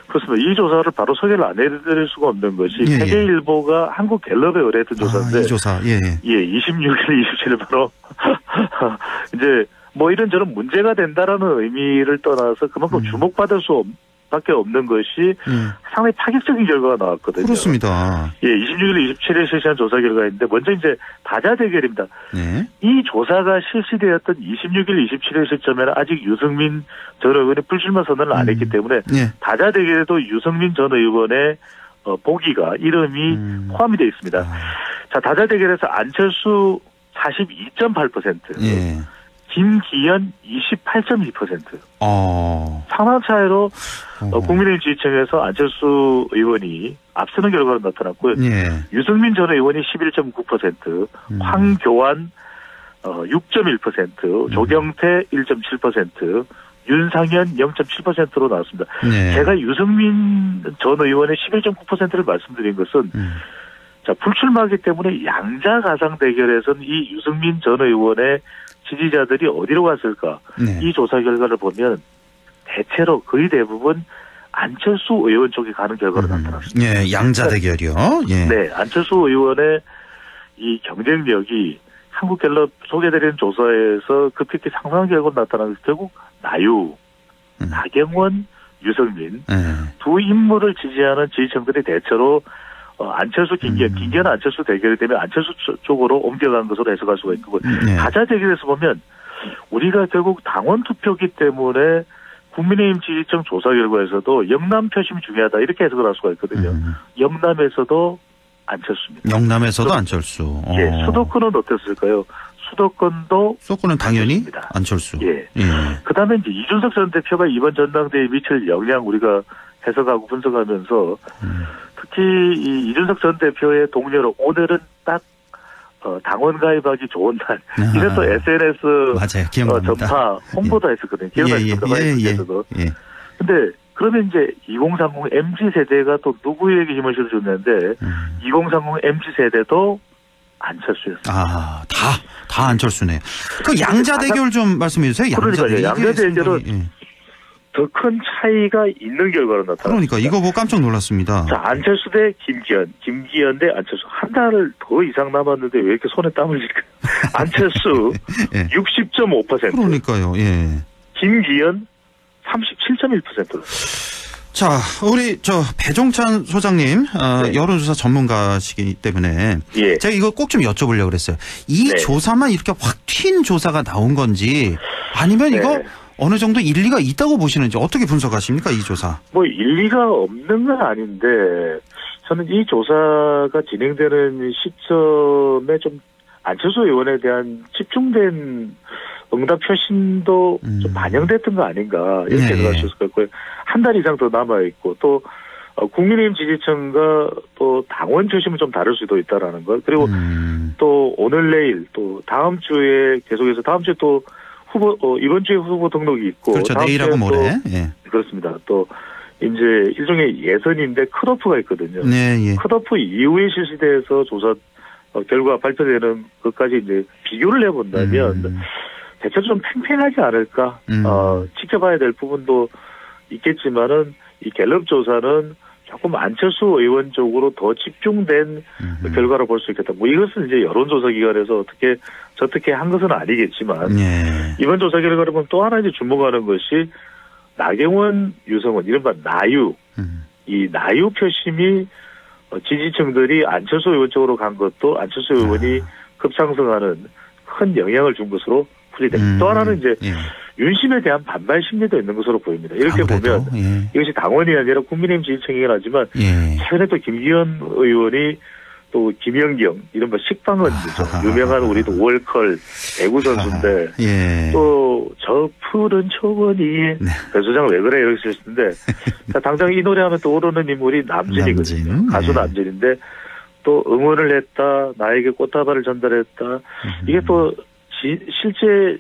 그렇습니다. 이 조사를 바로 소개를 안 해드릴 수가 없는 것이 세계일보가 한국갤럽에 의뢰했던 조사인데 이 조사, 예. 26일, 27일 바로 이제 뭐 이런저런 문제가 된다라는 의미를 떠나서 그만큼 주목받을 수밖에 없는 것이 상당히 파격적인 결과가 나왔거든요. 그렇습니다. 예, 26일, 27일 실시한 조사 결과인데 먼저 이제 다자 대결입니다. 네. 이 조사가 실시되었던 26일, 27일 시점에는 아직 유승민 전 의원이 불출마 선언을 안 했기 때문에 다자 대결에도 유승민 전 의원의 보기가 이름이 포함이 되어 있습니다. 자, 다자 대결에서 안철수 42.8%. 예. 김기현 28.2%. 상당 차이로 국민의힘 지지층에서 안철수 의원이 앞서는 결과로 나타났고요. 유승민 전 의원이 11.9%, 황교안 6.1%, 조경태 1.7%, 윤상현 0.7%로 나왔습니다. 제가 유승민 전 의원의 11.9%를 말씀드린 것은 자, 불출마하기 때문에 양자 가상 대결에서는 이 유승민 전 의원의 지지자들이 어디로 갔을까? 이 조사 결과를 보면 대체로 거의 대부분 안철수 의원 쪽에 가는 결과로 나타났습니다. 예, 양자 대결이요. 예. 네, 안철수 의원의 이 경쟁력이 한국갤럽 소개드리는 조사에서 급격히 상승한 결과로 나타나서 결국 나유, 나경원, 유승민 두 인물을 지지하는 지지층들이 대체로 안철수, 김기현, 안철수 대결이 되면 안철수 쪽으로 옮겨간 것으로 해석할 수가 있고 다자 대결에서 보면 우리가 결국 당원 투표기 때문에 국민의힘 지지층 조사 결과에서도 영남 표심이 중요하다 이렇게 해석을 할 수가 있거든요. 영남에서도 안철수입니다. 영남에서도 안철수. 예, 수도권은 어땠을까요? 수도권은 당연히 안철수. 예. 그다음에 이제 이준석 전 대표가 이번 전당대회에 미칠 영향 우리가 해석하고 분석하면서 특히 이 이준석 전 대표의 동료로 오늘은 딱 당원 가입하기 좋은 날. 이래서 SNS 맞아요. 전파 홍보도 했었거든요. 기억나시죠? 근데 그러면 이제 2030 MZ 세대가 또 누구에게 힘을 실어줬는데 2030 MZ 세대도 안철수였습니다. 다 안철수네요. 그 양자 대결 좀 말씀해 주세요. 그러니까요. 양자 대결은 더 큰 차이가 있는 결과로 나타났습니다. 그러니까 이거 보고 깜짝 놀랐습니다. 자, 안철수 대 김기현 대 안철수. 한 달 더 이상 남았는데 왜 이렇게 손에 땀을 흘릴까요? 안철수 60.5%. 그러니까요. 예. 김기현 37.1%로. 자, 우리 배종찬 소장님 여론조사 전문가시기 때문에 제가 이거 꼭 좀 여쭤보려고 그랬어요. 이 조사만 이렇게 확 튄 조사가 나온 건지 아니면 이거 어느 정도 일리가 있다고 보시는지 어떻게 분석하십니까, 이 조사? 뭐 일리가 없는 건 아닌데 저는 이 조사가 진행되는 시점에 좀 안철수 의원에 대한 집중된 응답 표심도 좀 반영됐던 거 아닌가 이렇게 생각할 수 있을 것 같고요. 한 달 이상 더 남아있고 또 국민의힘 지지층과 또 당원 표심은 좀 다를 수도 있다라는 것. 그리고 또 오늘 내일 또 다음 주에 계속해서 다음 주에 또 이번 주에 후보 등록이 있고. 그렇죠. 내일하고 모레. 그렇습니다. 또 이제 일종의 예선인데 컷오프가 있거든요. 컷오프 이후에 실시돼서 조사 결과 발표되는 것까지 이제 비교를 해본다면 대체로 좀 팽팽하지 않을까. 지켜봐야 될 부분도 있겠지만은 이 갤럽 조사는 조금 안철수 의원 쪽으로 더 집중된 결과로 볼 수 있겠다. 뭐 이것은 이제 여론조사 기관에서 어떻게 한 것은 아니겠지만 이번 조사 결과를 보면 또 하나 이제 주목하는 것이 나경원, 유성원 이른바 나유 이 나유 표심이 지지층들이 안철수 의원 쪽으로 간 것도 안철수 의원이 급상승하는 큰 영향을 준 것으로 풀이됩니다. 또 하나는 이제 윤심에 대한 반발 심리도 있는 것으로 보입니다. 이렇게 아무래도, 보면 이것이 당원이 아니라 국민의힘 지지층이긴 하지만 최근에 또 김기현 의원이 또 김연경 이른바 식빵언니죠. 유명한 우리도 월컬 배구 선수인데 또 저 푸른 초원이 배 소장 왜 그래 이렇게 쓰셨는데 당장 이 노래하면 떠오르는 인물이 남진이거든요. 가수 남진인데 또 응원을 했다. 나에게 꽃다발을 전달했다. 이게 또 실제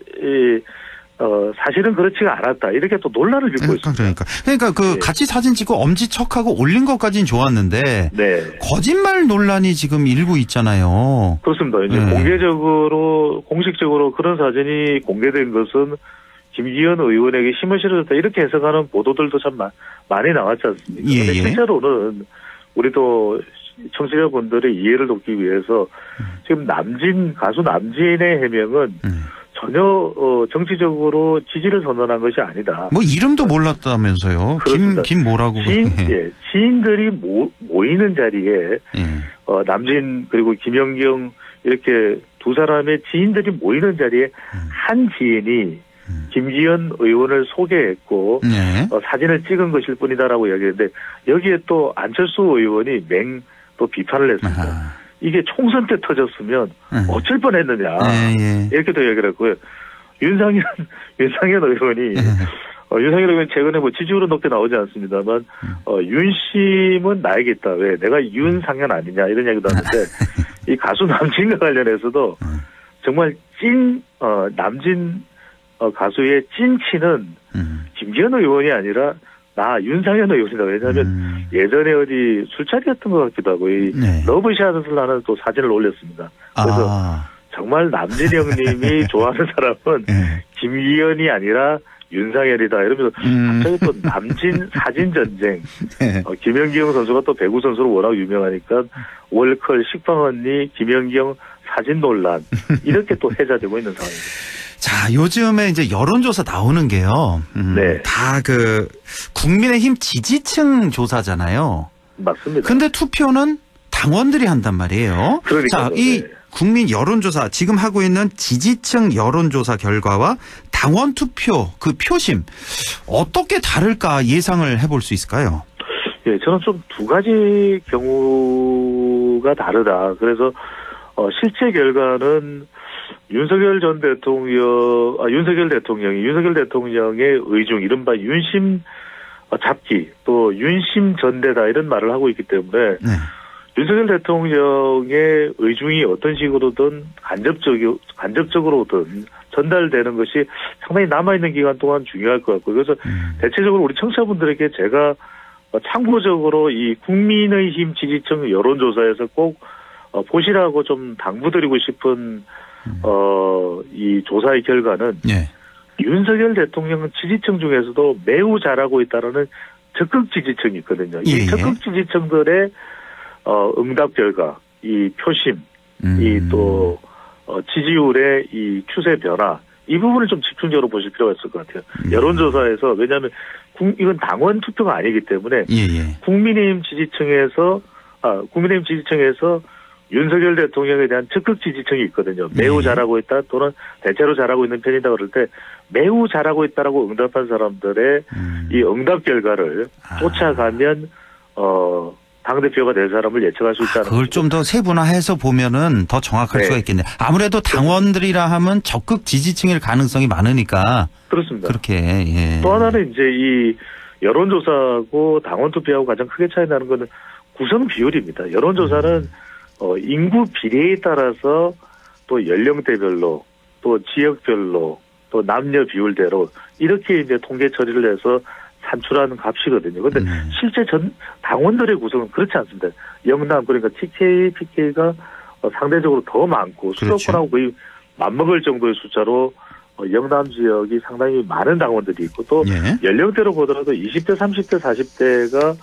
사실은 그렇지가 않았다. 이렇게 또 논란을 빚고 있습니다. 그러니까 같이 사진 찍고 엄지척하고 올린 것까지는 좋았는데 거짓말 논란이 지금 일고 있잖아요. 그렇습니다. 이제 공개적으로 공식적으로 그런 사진이 공개된 것은 김기현 의원에게 힘을 실어줬다 이렇게 해석하는 보도들도 참 많이 나왔지 않습니까? 그런데 실제로는 우리도 청취자분들의 이해를 돕기 위해서 지금 가수 남진의 해명은 전혀 정치적으로 지지를 선언한 것이 아니다. 뭐 이름도 몰랐다면서요? 김 뭐라고? 지인들이 모이는 자리에 남진 그리고 김연경 이렇게 두 사람의 지인들이 모이는 자리에 한 지인이 김기현 의원을 소개했고 사진을 찍은 것일 뿐이다라고 이야기했는데 여기에 또 안철수 의원이 또 비판을 했습니다. 이게 총선 때 터졌으면 어쩔 뻔했느냐 이렇게도 얘기를 했고요. 윤상현 의원이 윤상현 의원이 최근에 뭐 지지율은 높게 나오지 않습니다만 윤심은 나에게 있다. 왜 내가 윤상현 아니냐 이런 얘기도 하는데 이 가수 남진과 관련해서도 정말 남진 가수의 찐치는 김기현 의원이 아니라 나 윤상현 의원이다. 왜냐하면 예전에 어디 술자리였던 것 같기도 하고 이 러브샷을 하는 또 사진을 올렸습니다. 그래서 정말 남진 형님이 좋아하는 사람은 김기현이 아니라 윤상현이다. 이러면서 갑자기 또 남진 사진 전쟁. 김연경 선수가 또 배구 선수로 워낙 유명하니까 월컬 식빵언니 김연경 사진 논란 이렇게 또 회자되고 있는 상황입니다. 자, 요즘에 이제 여론조사 나오는 게요. 다 국민의힘 지지층 조사잖아요. 맞습니다. 근데 투표는 당원들이 한단 말이에요. 그러니까요. 자, 이 국민 여론조사, 지금 하고 있는 지지층 여론조사 결과와 당원 투표, 그 표심, 어떻게 다를까 예상을 해볼 수 있을까요? 저는 좀 두 가지 경우가 다르다. 그래서, 실제 결과는 윤석열 대통령의 의중, 이른바 윤심 잡기, 또 윤심 전대다 이런 말을 하고 있기 때문에 윤석열 대통령의 의중이 어떤 식으로든 간접적으로든 전달되는 것이 상당히 남아있는 기간 동안 중요할 것 같고 그래서 대체적으로 우리 청취자분들에게 제가 참고적으로 이 국민의힘 지지층 여론조사에서 꼭 보시라고 좀 당부드리고 싶은 이 조사의 결과는 윤석열 대통령 지지층 중에서도 매우 잘하고 있다는 적극 지지층이 있거든요. 이 적극 지지층들의 응답 결과, 이 표심, 이 또 지지율의 이 추세 변화, 이 부분을 좀 집중적으로 보실 필요가 있을 것 같아요. 여론조사에서 왜냐하면 이건 당원 투표가 아니기 때문에 국민의힘 지지층에서 윤석열 대통령에 대한 적극 지지층이 있거든요. 매우 잘하고 있다 또는 대체로 잘하고 있는 편이다 그럴 때 매우 잘하고 있다라고 응답한 사람들의 이 응답 결과를 쫓아가면 당대표가 될 사람을 예측할 수 있다는 그걸 좀 더 세분화해서 보면은 더 정확할 수가 있겠네요. 아무래도 당원들이라 하면 적극 지지층일 가능성이 많으니까. 그렇습니다. 그렇게. 또 하나는 이제 이 여론조사하고 당원 투표하고 가장 크게 차이 나는 거는 구성 비율입니다. 여론조사는 인구 비례에 따라서 또 연령대별로 또 지역별로 또 남녀 비율대로 이렇게 이제 통계 처리를 해서 산출하는 값이거든요. 그런데 실제 당원들의 구성은 그렇지 않습니다. 영남 그러니까 TK, PK가 상대적으로 더 많고 수도권하고 거의 맞먹을 정도의 숫자로 영남 지역이 상당히 많은 당원들이 있고 또 연령대로 보더라도 20대, 30대, 40대가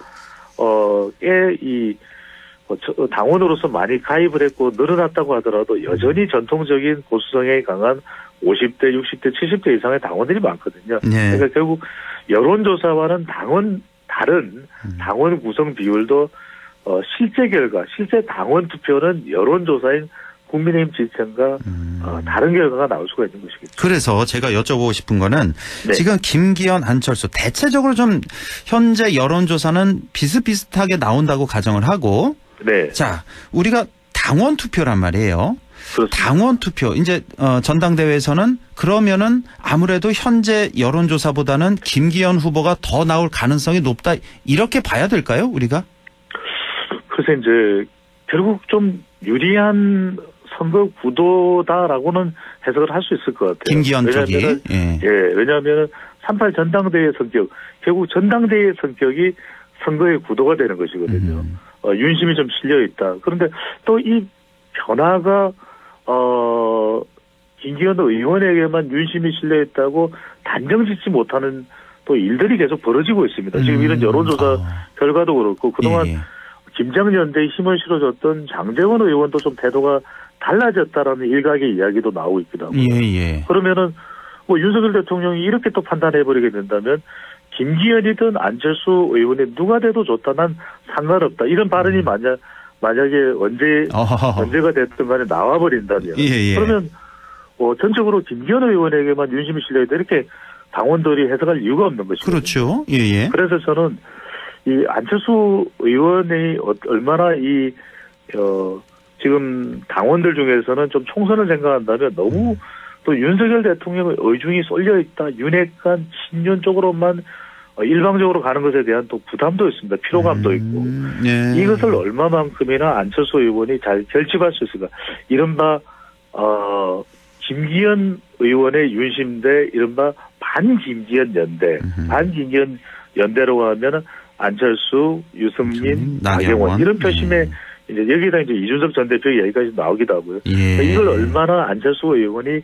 당원으로서 많이 가입을 했고 늘어났다고 하더라도 여전히 전통적인 보수성향이 강한 50대, 60대, 70대 이상의 당원들이 많거든요. 그러니까 결국 여론조사와는 당원 다른 당원 구성 비율도 실제 결과, 실제 당원 투표는 여론조사인 국민의힘 지지층과 다른 결과가 나올 수가 있는 것이겠죠. 그래서 제가 여쭤보고 싶은 거는 네. 지금 김기현, 안철수 대체적으로 좀 현재 여론조사는 비슷비슷하게 나온다고 가정을 하고 네. 자, 우리가 당원 투표란 말이에요. 그렇습니다. 당원 투표 이제 전당대회에서는 그러면은 아무래도 현재 여론조사보다는 김기현 후보가 더 나올 가능성이 높다 이렇게 봐야 될까요, 우리가? 그래서 이제 결국 좀 유리한 선거 구도다라고는 해석을 할 수 있을 것 같아요. 김기현 쪽이. 왜냐하면 3.8 전당대회 성격, 결국 전당대회 성격이 선거의 구도가 되는 것이거든요. 윤심이 좀 실려 있다. 그런데 또 이 변화가 김기현 의원에게만 윤심이 실려 있다고 단정짓지 못하는 또 일들이 계속 벌어지고 있습니다. 지금 이런 여론조사 결과도 그렇고 그동안 김장연대에 힘을 실어줬던 장제원 의원도 좀 태도가 달라졌다라는 일각의 이야기도 나오고 있기도 하고. 그러면은 뭐 윤석열 대통령이 이렇게 또 판단해버리게 된다면 김기현이든 안철수 의원이 누가 돼도 좋다, 난 상관없다. 이런 발언이 만약에 언제가 됐든 간에 나와버린다면 그러면 전적으로 김기현 의원에게만 윤심이 실려있다 이렇게 당원들이 해석할 이유가 없는 것이죠. 그렇죠. 그래서 저는 이 안철수 의원이 얼마나 지금 당원들 중에서는 좀 총선을 생각한다면 너무 또 윤석열 대통령의 의중이 쏠려 있다, 윤핵관 친윤 쪽으로만 일방적으로 가는 것에 대한 또 부담도 있습니다. 피로감도 있고. 이것을 얼마만큼이나 안철수 의원이 잘 결집할 수 있을까. 이른바 김기현 의원의 윤심 대 이른바 반김기현 연대. 반김기현 연대라고 하면 안철수, 유승민, 나경원 이런 표심에 이제 여기다 이제 이준석 전 대표 얘기까지 나오기도 하고요. 이걸 얼마나 안철수 의원이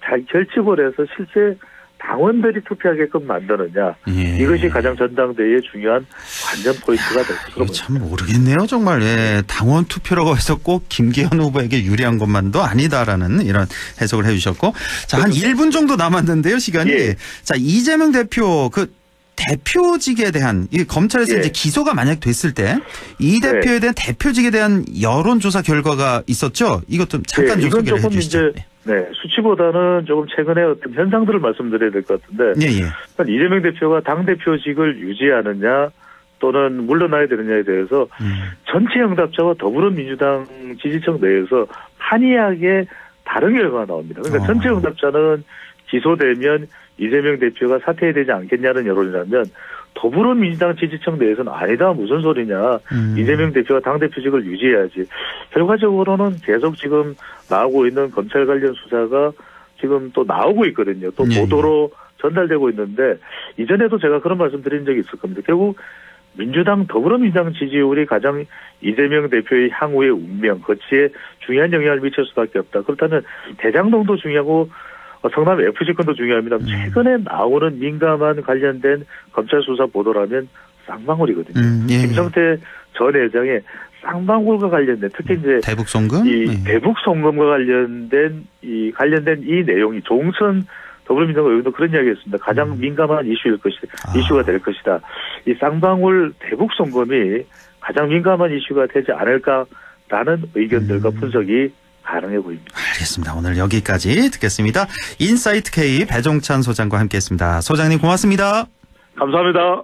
잘 결집을 해서 실제 당원들이 투표하게끔 만드느냐. 이것이 가장 전당대회의 중요한 관전 포인트가 될 것으로 보입니다. 참 모르겠네요. 정말. 당원 투표라고 해서 꼭 김기현 후보에게 유리한 것만도 아니다라는 이런 해석을 해 주셨고. 자, 한 1분 정도 남았는데요. 시간이. 자, 이재명 대표 대표직에 대한 검찰에서 이제 기소가 만약 됐을 때 이 대표에 대한 대표직에 대한 여론조사 결과가 있었죠. 이것도 잠깐 좀 소개를 해 주시죠. 수치보다는 조금 최근에 어떤 현상들을 말씀드려야 될 것 같은데 이재명 대표가 당대표직을 유지하느냐 또는 물러나야 되느냐에 대해서 전체 응답자와 더불어민주당 지지층 내에서 판이하게 다른 결과가 나옵니다. 그러니까 전체 응답자는 기소되면 이재명 대표가 사퇴해야 되지 않겠냐는 여론이라면 더불어민주당 지지층 내에서는 아니다, 무슨 소리냐. 이재명 대표가 당대표직을 유지해야지. 결과적으로는 계속 지금 나오고 있는 검찰 관련 수사가 지금 또 나오고 있거든요. 또 보도로 전달되고 있는데 이전에도 제가 그런 말씀 드린 적이 있을 겁니다. 결국 민주당, 더불어민주당 지지율이 가장 이재명 대표의 향후의 운명, 거치에 중요한 영향을 미칠 수밖에 없다. 그렇다면 대장동도 중요하고 성남 FC건도 중요합니다. 최근에 나오는 민감한 관련된 검찰 수사 보도라면 쌍방울이거든요. 김성태 전 회장의 쌍방울과 관련된 특히 이제 대북송금, 대북송금과 관련된 이 내용이 종선 더불어민주당 의원도 그런 이야기했습니다. 가장 민감한 이슈가 될 것이다. 이 쌍방울 대북송금이 가장 민감한 이슈가 되지 않을까라는 의견들과 분석이 가능해 보입니다. 알겠습니다. 오늘 여기까지 듣겠습니다. 인사이트 K 배종찬 소장과 함께했습니다. 소장님 고맙습니다. 감사합니다.